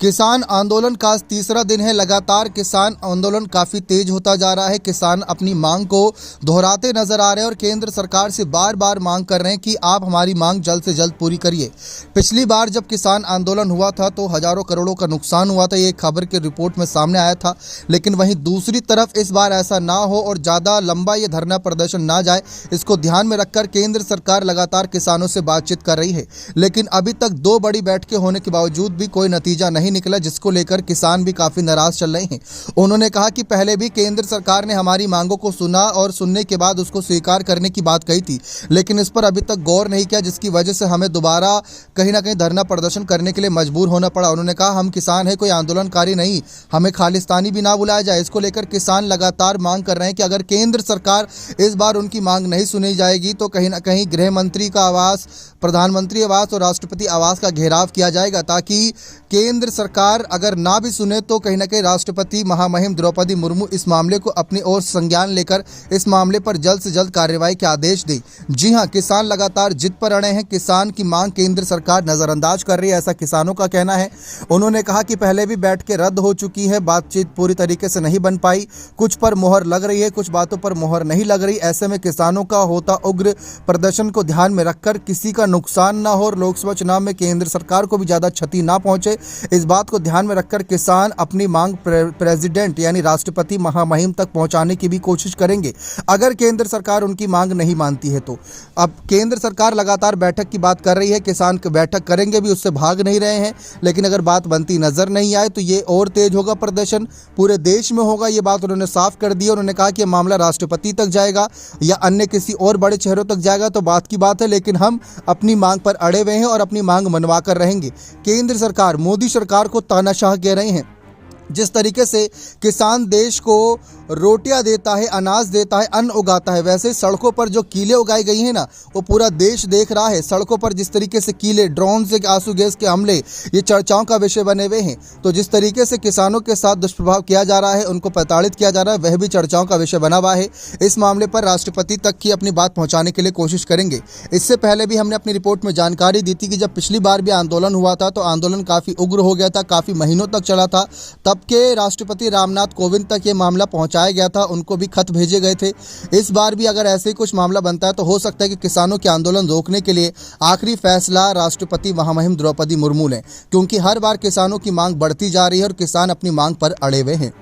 किसान आंदोलन का तीसरा दिन है। लगातार किसान आंदोलन काफी तेज होता जा रहा है। किसान अपनी मांग को दोहराते नजर आ रहे हैं और केंद्र सरकार से बार बार मांग कर रहे हैं कि आप हमारी मांग जल्द से जल्द पूरी करिए। पिछली बार जब किसान आंदोलन हुआ था तो हजारों करोड़ों का नुकसान हुआ था, ये खबर की रिपोर्ट में सामने आया था। लेकिन वहीं दूसरी तरफ इस बार ऐसा ना हो और ज़्यादा लंबा ये धरना प्रदर्शन ना जाए, इसको ध्यान में रखकर केंद्र सरकार लगातार किसानों से बातचीत कर रही है। लेकिन अभी तक दो बड़ी बैठकें होने के बावजूद भी कोई नतीजा नहीं निकला, जिसको लेकर किसान भी काफी नाराज चल रहे हैं। उन्होंने कहा कि पहले भी केंद्र सरकार ने हमारी मांगों को सुना और सुनने के बाद उसको स्वीकार करने की बात कही थी, लेकिन इस पर अभी तक गौर नहीं किया, जिसकी वजह से हमें दोबारा कहीं ना कहीं धरना प्रदर्शन करने के लिए मजबूर होना पड़ा। उन्होंने कहा हम किसान हैं, कोई आंदोलनकारी नहीं, हमें खालिस्तानी भी ना बुलाया जाए। इसको लेकर किसान लगातार मांग कर रहे हैं कि अगर केंद्र सरकार इस बार उनकी मांग नहीं सुनी जाएगी तो कहीं ना कहीं गृह मंत्री का आवास, प्रधानमंत्री आवास और राष्ट्रपति आवास का घेराव किया जाएगा, ताकि केंद्र सरकार अगर ना भी सुने तो कहीं ना कहीं राष्ट्रपति महामहिम द्रौपदी मुर्मू इस मामले को अपनी ओर संज्ञान लेकर इस मामले पर जल्द से जल्द कार्रवाई के आदेश दे। जी हां, किसान लगातार जिद पर अड़े हैं। किसान की मांग केंद्र सरकार नजरअंदाज कर रही है, ऐसा किसानों का कहना है। उन्होंने कहा कि पहले भी बैठकें रद्द हो चुकी है, बातचीत पूरी तरीके से नहीं बन पाई, कुछ पर मोहर लग रही है, कुछ बातों पर मोहर नहीं लग रही। ऐसे में किसानों का होता उग्र प्रदर्शन को ध्यान में रखकर किसी का नुकसान ना हो और लोकसभा चुनाव में केंद्र सरकार को भी ज्यादा क्षति ना पहुंचे, इस बात को ध्यान में रखकर किसान अपनी मांग प्रेसिडेंट यानी राष्ट्रपति महामहिम तक पहुंचाने की भी कोशिश करेंगे, अगर केंद्र सरकार उनकी मांग नहीं मानती है तो। अब केंद्र सरकार लगातार बैठक की बात कर रही है, किसान बैठक करेंगे भी, उससे भाग नहीं रहे हैं, लेकिन अगर बात बनती नजर नहीं आए तो ये और तेज होगा, प्रदर्शन पूरे देश में होगा। ये बात उन्होंने साफ कर दी। उन्होंने कहा कि यह मामला राष्ट्रपति तक जाएगा या अन्य किसी और बड़े चेहरों तक जाएगा तो बात की बात है, लेकिन हम अपनी मांग पर अड़े हुए हैं और अपनी मांग मनवा कर रहेंगे। केंद्र सरकार मोदी सरकार को तानाशाह कह रहे हैं। जिस तरीके से किसान देश को रोटियां देता है, अनाज देता है, अन्न उगाता है, वैसे सड़कों पर जो कीले उगाई गई हैं ना, वो पूरा देश देख रहा है। सड़कों पर जिस तरीके से कीले, ड्रोन से आंसू गैस के हमले, ये चर्चाओं का विषय बने हुए हैं। तो जिस तरीके से किसानों के साथ दुष्प्रभाव किया जा रहा है, उनको प्रताड़ित किया जा रहा है, वह भी चर्चाओं का विषय बना हुआ है। इस मामले पर राष्ट्रपति तक की अपनी बात पहुंचाने के लिए कोशिश करेंगे। इससे पहले भी हमने अपनी रिपोर्ट में जानकारी दी थी कि जब पिछली बार भी आंदोलन हुआ था तो आंदोलन काफ़ी उग्र हो गया था, काफ़ी महीनों तक चला था। तब के राष्ट्रपति रामनाथ कोविंद तक ये मामला पहुंचाया गया था, उनको भी खत भेजे गए थे। इस बार भी अगर ऐसे ही कुछ मामला बनता है तो हो सकता है कि किसानों के आंदोलन रोकने के लिए आखिरी फैसला राष्ट्रपति महामहिम द्रौपदी मुर्मू लें, क्योंकि हर बार किसानों की मांग बढ़ती जा रही है और किसान अपनी मांग पर अड़े हुए हैं।